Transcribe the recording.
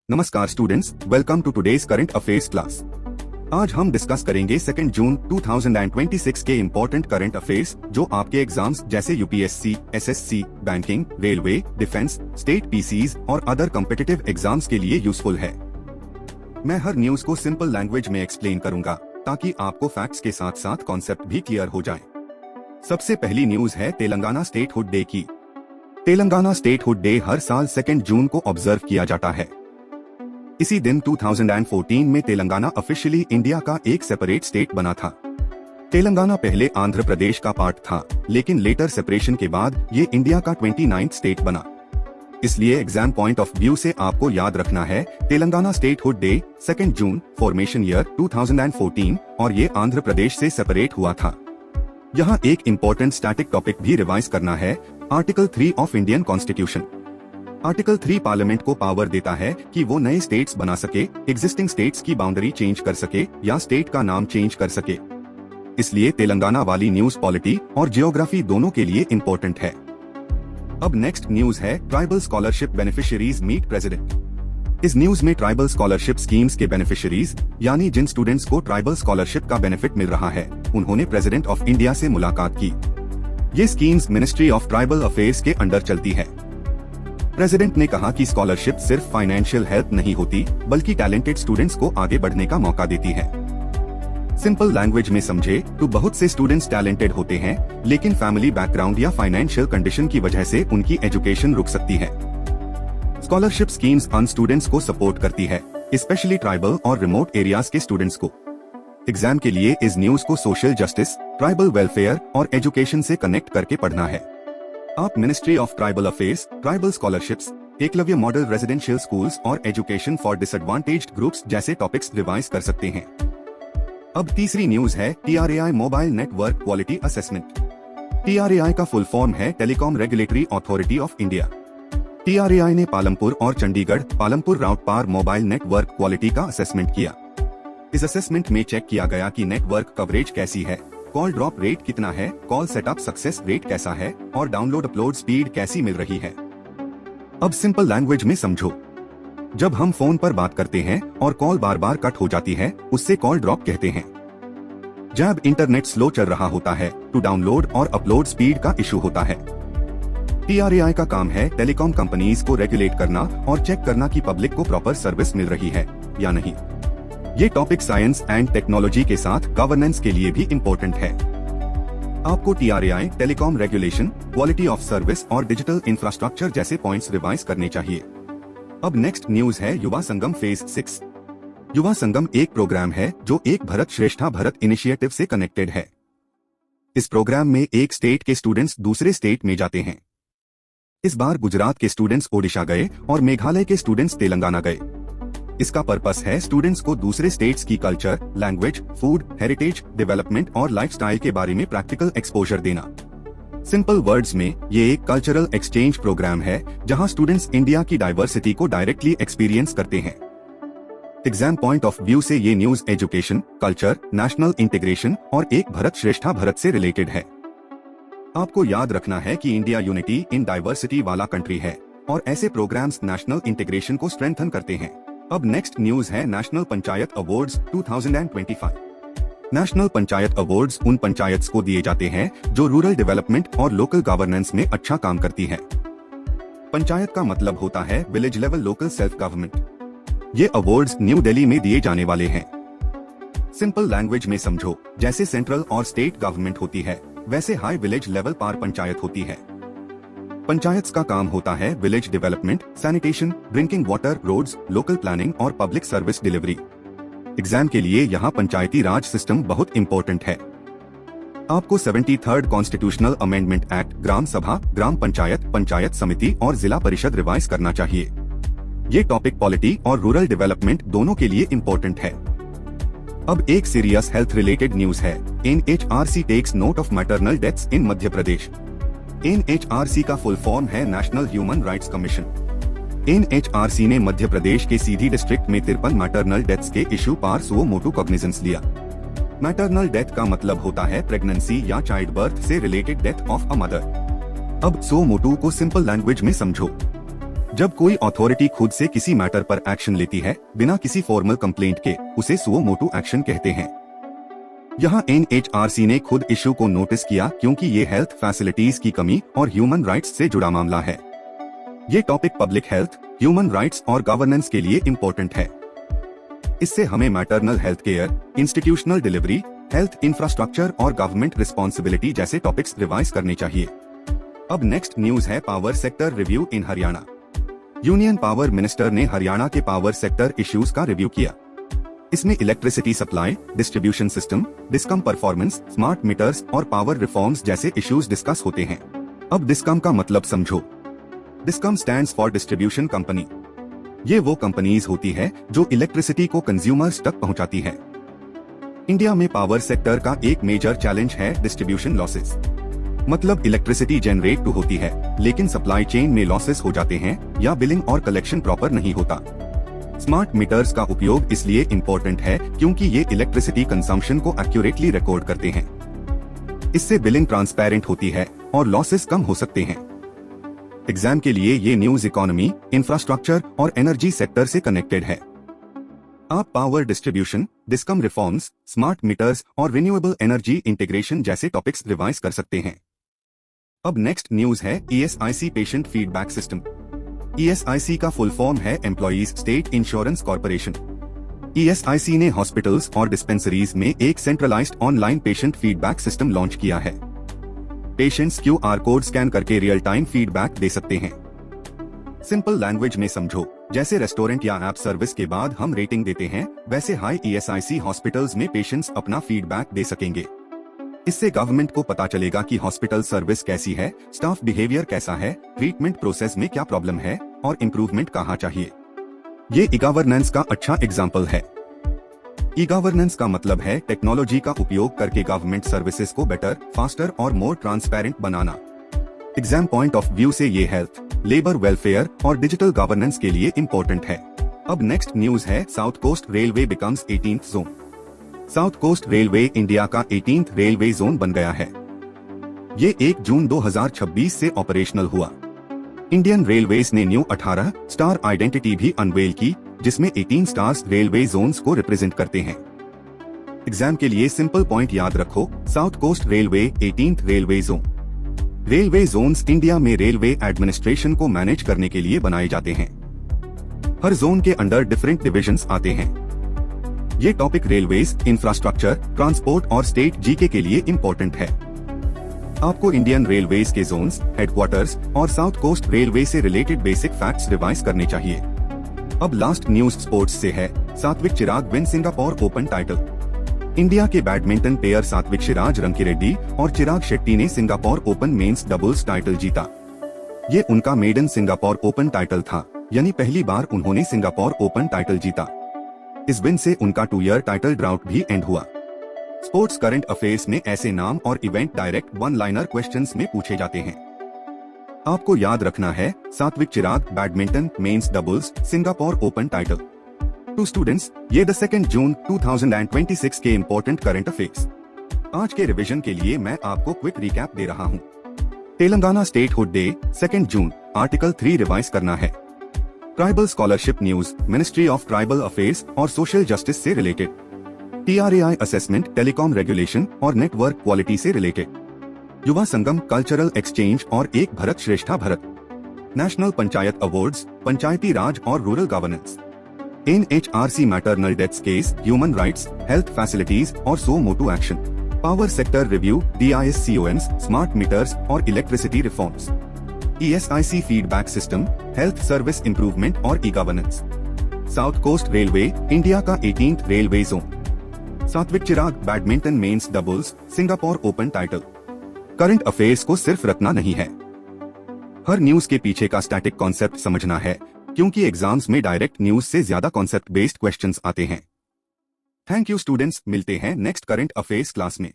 नमस्कार students, welcome to today's current affairs class. आज हम डिस्कस करेंगे 2 जून 2026 के इम्पोर्टेंट करंट अफेयर्स जो आपके एग्जाम्स जैसे UPSC, SSC, banking, railway, defence, state PCS और अदर कॉम्पिटिटिव एग्जाम्स के लिए यूजफुल है। मैं हर न्यूज को सिंपल लैंग्वेज में एक्सप्लेन करूंगा ताकि आपको फैक्ट्स के साथ साथ कॉन्सेप्ट भी क्लियर हो जाए। सबसे पहली न्यूज है तेलंगाना स्टेटहुड डे की। तेलंगाना स्टेटहुड डे हर साल 2 जून को ऑब्जर्व किया जाता है। इसी दिन 2014 में तेलंगाना ऑफिशियली इंडिया का एक सेपरेट स्टेट बना था। तेलंगाना पहले आंध्र प्रदेश का पार्ट था, लेकिन लेटर सेपरेशन के बाद ये इंडिया का 29th स्टेट बना। इसलिए एग्जाम पॉइंट ऑफ व्यू से आपको याद रखना है तेलंगाना स्टेटहुड डे 2 जून, फॉर्मेशन ईयर 2014, और ये आंध्र प्रदेश से सेपरेट हुआ था। यहाँ एक इम्पोर्टेंट स्टैटिक टॉपिक भी रिवाइज करना है, article 3 of Indian constitution. Article 3 parliament को पावर देता है कि वो नए स्टेट्स बना सके, एग्जिस्टिंग स्टेट्स की बाउंड्री चेंज कर सके या स्टेट का नाम चेंज कर सके। इसलिए तेलंगाना वाली न्यूज पॉलिटी और जियोग्राफी दोनों के लिए इम्पोर्टेंट है। अब नेक्स्ट न्यूज है tribal scholarship beneficiaries meet president. इस न्यूज में ट्राइबल स्कॉलरशिप स्कीम्स के बेनिफिशियरीज यानी जिन स्टूडेंट्स को ट्राइबल स्कॉलरशिप का बेनिफिट मिल रहा है, उन्होंने प्रेसिडेंट ऑफ इंडिया से मुलाकात की। ये schemes ministry of tribal affairs के अंडर चलती है। प्रेसिडेंट ने कहा कि स्कॉलरशिप सिर्फ फाइनेंशियल हेल्प नहीं होती, बल्कि टैलेंटेड स्टूडेंट्स को आगे बढ़ने का मौका देती है। सिंपल लैंग्वेज में समझे तो बहुत से स्टूडेंट्स टैलेंटेड होते हैं, लेकिन फैमिली बैकग्राउंड या फाइनेंशियल कंडीशन की वजह से उनकी एजुकेशन रुक सकती है। स्कॉलरशिप स्कीम्स अन स्टूडेंट्स को सपोर्ट करती है, स्पेशली ट्राइबल और रिमोट एरियाज के स्टूडेंट्स को। एग्जाम के लिए इस न्यूज को सोशल जस्टिस, ट्राइबल वेलफेयर और एजुकेशन से कनेक्ट करके पढ़ना है। आप ministry of tribal affairs, tribal scholarships, Eklavya model residential schools और एजुकेशन फॉर डिसएडवांटेज्ड ग्रुप्स जैसे टॉपिक्स रिवाइज कर सकते हैं। अब तीसरी न्यूज है TRAI mobile network quality assessment. TRAI का फुल फॉर्म है telecom regulatory authority of India. TRAI ने पालमपुर और चंडीगढ़ पालमपुर राउट पार मोबाइल नेटवर्क क्वालिटी का असेसमेंट किया। इस असेसमेंट में चेक किया गया कि नेटवर्क कवरेज कैसी है, कॉल ड्रॉप रेट कितना है, कॉल सेटअप सक्सेस रेट कैसा है और डाउनलोड अपलोड स्पीड कैसी मिल रही है। अब सिंपल लैंग्वेज में समझो, जब हम फोन पर बात करते हैं और कॉल बार बार कट हो जाती है, उससे कॉल ड्रॉप कहते हैं। जब इंटरनेट स्लो चल रहा होता है तो डाउनलोड और अपलोड स्पीड का इशू होता है। TRAI का काम है टेलीकॉम कंपनीज को रेगुलेट करना और चेक करना कि पब्लिक को प्रॉपर सर्विस मिल रही है या नहीं। ये टॉपिक साइंस एंड टेक्नोलॉजी के साथ गवर्नेंस के लिए भी इम्पोर्टेंट है। आपको TRAI, telecom regulation, quality of service और डिजिटल इंफ्रास्ट्रक्चर जैसे पॉइंट्स रिवाइज करने चाहिए। अब नेक्स्ट न्यूज है युवा संगम फेज 6। युवा संगम एक प्रोग्राम है जो एक भारत श्रेष्ठा भारत इनिशिएटिव से कनेक्टेड है। इस प्रोग्राम में एक स्टेट के स्टूडेंट्स दूसरे स्टेट में जाते हैं। इस बार गुजरात के स्टूडेंट्स ओडिशा गए और मेघालय के स्टूडेंट्स तेलंगाना गए। इसका पर्पस है स्टूडेंट्स को दूसरे स्टेट्स की culture, language, food, heritage, development और लाइफस्टाइल के बारे में प्रैक्टिकल एक्सपोजर देना। सिंपल वर्ड्स में ये एक कल्चरल एक्सचेंज प्रोग्राम है जहां स्टूडेंट्स इंडिया की डाइवर्सिटी को डायरेक्टली एक्सपीरियंस करते हैं। एग्जाम पॉइंट ऑफ व्यू से ये news education, culture, national integration और एक भारत श्रेष्ठा भारत से रिलेटेड है। आपको याद रखना है कि इंडिया यूनिटी इन डाइवर्सिटी वाला कंट्री है और ऐसे प्रोग्राम्स नेशनल इंटीग्रेशन को स्ट्रेंथन करते हैं। अब नेक्स्ट न्यूज है national panchayat awards 2025। National panchayat awards उन पंचायत्स को दिए जाते हैं जो रूरल डेवलपमेंट और लोकल गवर्नेंस में अच्छा काम करती है। पंचायत का मतलब होता है village level local self government. ये अवार्ड्स न्यू दिल्ली में दिए जाने वाले हैं। सिंपल लैंग्वेज में समझो, जैसे सेंट्रल और स्टेट गवर्नमेंट होती है, वैसे हाई विलेज लेवल पार पंचायत होती है। पंचायत का काम होता है village development, sanitation, drinking water, roads, local planning और पब्लिक सर्विस डिलीवरी। एग्जाम के लिए यहाँ पंचायती राज सिस्टम बहुत इम्पोर्टेंट है। आपको 73rd कॉन्स्टिट्यूशनल अमेंडमेंट एक्ट, ग्राम सभा, ग्राम पंचायत, पंचायत समिति और जिला परिषद रिवाइज करना चाहिए। ये टॉपिक पॉलिटी और रूरल डेवलपमेंट दोनों के लिए इम्पोर्टेंट है। अब एक सीरियस हेल्थ रिलेटेड न्यूज है। NHRC takes note of maternal deaths in Madhya Pradesh. NHRC का फुल फॉर्म है national human rights commission. NHRC ने मध्य प्रदेश के सीधी डिस्ट्रिक्ट में 53 मैटरनल डेथ्स के इशू पर सुओ मोटो कॉग्निजेंस लिया। मैटरनल डेथ का मतलब होता है प्रेगनेंसी या चाइल्ड बर्थ से related death of a mother. अब सुओ मोटो को सिंपल लैंग्वेज में समझो, जब कोई अथॉरिटी खुद से किसी मैटर पर एक्शन लेती है बिना किसी फॉर्मल कंप्लेंट के, उसे सुओ मोटो एक्शन कहते हैं। यहाँ NHRC ने खुद इशू को नोटिस किया क्योंकि ये हेल्थ फैसिलिटीज की कमी और ह्यूमन राइट्स से जुड़ा मामला है। ये topic public health, human rights और गवर्नेंस के लिए इम्पोर्टेंट है। इससे हमें maternal health care, institutional delivery, health infrastructure और गवर्नमेंट रिस्पॉन्सिबिलिटी जैसे टॉपिक्स रिवाइज करने चाहिए। अब नेक्स्ट न्यूज है power sector review in Haryana. Union power minister ने हरियाणा के पावर सेक्टर इश्यूज का रिव्यू किया। इसमें electricity supply, distribution system, DISCOM performance, smart meters और पावर रिफॉर्म्स जैसे इश्यूज डिस्कस होते हैं। अब डिस्कम का मतलब समझो। डिस्कम स्टैंड्स फॉर डिस्ट्रीब्यूशन कंपनी। ये वो कंपनीज होती है जो इलेक्ट्रिसिटी को कंज्यूमर्स तक पहुंचाती है। इंडिया में पावर सेक्टर का एक मेजर चैलेंज है डिस्ट्रीब्यूशन लॉसेस। मतलब इलेक्ट्रिसिटी जनरेट तो होती है लेकिन सप्लाई चेन में लॉसेस हो जाते हैं या बिलिंग और कलेक्शन प्रॉपर नहीं होता। स्मार्ट मीटर्स का उपयोग इसलिए इम्पोर्टेंट है क्योंकि ये इलेक्ट्रिसिटी कंजम्पशन को एक्यूरेटली रिकॉर्ड करते हैं। इससे बिलिंग ट्रांसपेरेंट होती है और लॉसेस कम हो सकते हैं। एग्जाम के लिए ये न्यूज इकोनॉमी, इंफ्रास्ट्रक्चर और एनर्जी सेक्टर से कनेक्टेड है। आप power distribution, DISCOM reforms, smart meters और रिन्यूएबल एनर्जी इंटीग्रेशन जैसे टॉपिक्स रिवाइज कर सकते हैं। अब नेक्स्ट न्यूज है ESIC patient feedback system. ESIC का फुल फॉर्म है employees state insurance corporation. ESIC ने हॉस्पिटल्स और डिस्पेंसरीज में एक centralised online patient feedback system launch किया है। पेशेंट्स QR कोड स्कैन करके रियल टाइम फीडबैक दे सकते हैं। सिंपल लैंग्वेज में समझो, जैसे रेस्टोरेंट या ऐप सर्विस के बाद हम रेटिंग देते हैं, वैसे हाई ESIC हॉस्पिटल्स में पेशेंट्स अपना फीडबैक दे सकेंगे। इससे गवर्नमेंट को पता चलेगा कि हॉस्पिटल सर्विस कैसी है, स्टाफ बिहेवियर कैसा है, ट्रीटमेंट प्रोसेस में क्या प्रॉब्लम है और इम्प्रूवमेंट कहाँ चाहिए। ये ई-गवर्नेंस का अच्छा एग्जाम्पल है। ई-गवर्नेंस का मतलब है टेक्नोलॉजी का उपयोग करके गवर्नमेंट सर्विसेज को बेटर, फास्टर और मोर ट्रांसपेरेंट बनाना। एग्जाम पॉइंट ऑफ व्यू से ये हेल्थ, लेबर वेलफेयर और डिजिटल गवर्नेंस के लिए इम्पोर्टेंट है। अब नेक्स्ट न्यूज है south coast railway becomes 18th zone. South coast railway India का 18th रेलवे जोन बन गया है। ये 1 जून 2026 से ऑपरेशनल हुआ। इंडियन रेलवेज ने न्यू 18 स्टार आइडेंटिटी भी अनवेल की, जिसमें 18 स्टार्स रेलवे जोन्स को रिप्रेजेंट करते हैं। एग्जाम के लिए सिंपल पॉइंट याद रखो, south coast railway 18th railway zone. Railway zones India में रेलवे एडमिनिस्ट्रेशन को मैनेज करने के लिए बनाए जाते हैं। हर जोन के अंडर डिफरेंट डिविजन्स आते हैं। ये टॉपिक रेलवेज, इंफ्रास्ट्रक्चर, ट्रांसपोर्ट और स्टेट जीके के लिए इम्पोर्टेंट है। आपको इंडियन रेलवेज के जोन्स, हेडक्वार्टर्स और साउथ कोस्ट रेलवे से रिलेटेड बेसिक फैक्ट्स रिवाइज करने चाहिए। अब लास्ट न्यूज स्पोर्ट्स से है। Satwik Chirag win Singapore Open title. India के बैडमिंटन प्लेयर सात्विक चिराग रंकीरेड्डी और चिराग शेट्टी ने Singapore Open men's doubles title जीता। ये उनका मेडन सिंगापुर ओपन टाइटल था, यानी पहली बार उन्होंने सिंगापुर ओपन टाइटल जीता। इस विन से उनका 2-year टाइटल ड्राउट भी एंड हुआ। स्पोर्ट्स करंट अफेयर्स में ऐसे नाम और event direct one liner questions में पूछे जाते हैं। आपको याद रखना है, Satwik Chirag badminton men's doubles Singapore Open title. To students, ये 2 जून 2026 के इम्पोर्टेंट करंट अफेयर्स। आज के रिवीजन के लिए मैं आपको क्विक रिकैप दे रहा हूँ। तेलंगाना स्टेटहुड डे 2 जून, आर्टिकल 3 रिवाइज करना है। Tribal scholarship news, ministry of tribal affairs और सोशल जस्टिस से related. TRAI assessment, telecom regulation और नेटवर्क क्वालिटी से related. Yuva Sangam, cultural exchange और एक भारत श्रेष्ठा भारत। नेशनल पंचायत अवार्ड्स, पंचायती राज और rural governance. NHRC maternal deaths case, human rights, health facilities और suo motu action. Power sector review, DISCOMs, smart meters और electricity reforms. ESIC feedback system, health service improvement और e-governance. South coast railway India का 18th railway zone. Satwik Chirag badminton men's doubles Singapore Open title. Current affairs को सिर्फ रटना नहीं है, हर news के पीछे का स्टैटिक कॉन्सेप्ट समझना है, क्योंकि एग्जाम्स में डायरेक्ट न्यूज से ज्यादा कॉन्सेप्ट बेस्ड क्वेश्चंस आते हैं। थैंक यू स्टूडेंट्स, मिलते हैं नेक्स्ट करंट अफेयर्स क्लास में।